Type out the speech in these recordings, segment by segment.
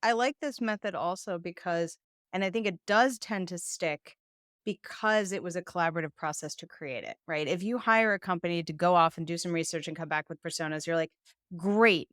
I like this method also because, and I think it does tend to stick because it was a collaborative process to create it, right? If you hire a company to go off and do some research and come back with personas, you're like, great,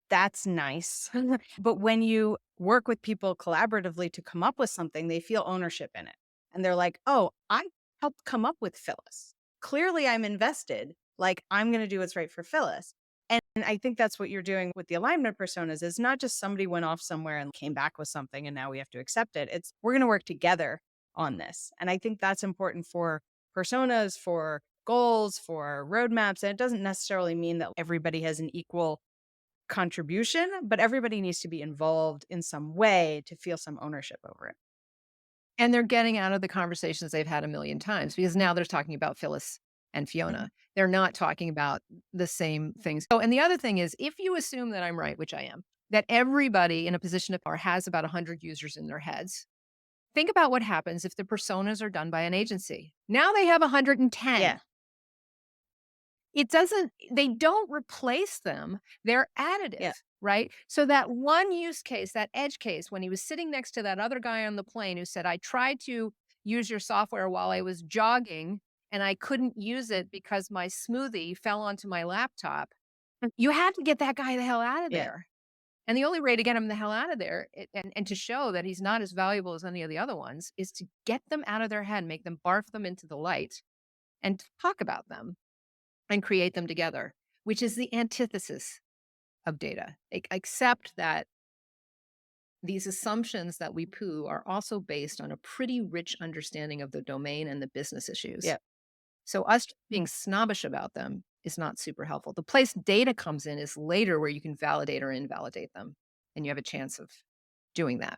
that's nice. But when you work with people collaboratively to come up with something, they feel ownership in it. And they're like, oh, I helped come up with Phyllis. Clearly, I'm invested. Like, I'm going to do what's right for Phyllis. And I think that's what you're doing with the alignment personas is not just somebody went off somewhere and came back with something and now we have to accept it. It's we're going to work together on this. And I think that's important for personas, for goals, for roadmaps. And it doesn't necessarily mean that everybody has an equal contribution, but everybody needs to be involved in some way to feel some ownership over it. And they're getting out of the conversations they've had a million times because now they're talking about Phyllis and Mhm. Fiona. They're not talking about the same things. Oh, and the other thing is, if you assume that I'm right, which I am, that everybody in a position of power has about 100 users in their heads, think about what happens if the personas are done by an agency. Now they have Yeah. 110. It doesn't they don't replace them, they're additive, Yeah. right? So that one use case, that edge case, when he was sitting next to that other guy on the plane who said, "I tried to use your software while I was jogging, and I couldn't use it because my smoothie fell onto my laptop." You have to get that guy the hell out of Yeah. there. And the only way to get him the hell out of there and to show that he's not as valuable as any of the other ones is to get them out of their head, make them barf them into the light, and talk about them and create them together, which is the antithesis of data. Accept that these assumptions that we poo are also based on a pretty rich understanding of the domain and the business issues. Yeah. So us being snobbish about them is not super helpful. The place data comes in is later where you can validate or invalidate them, and you have a chance of doing that.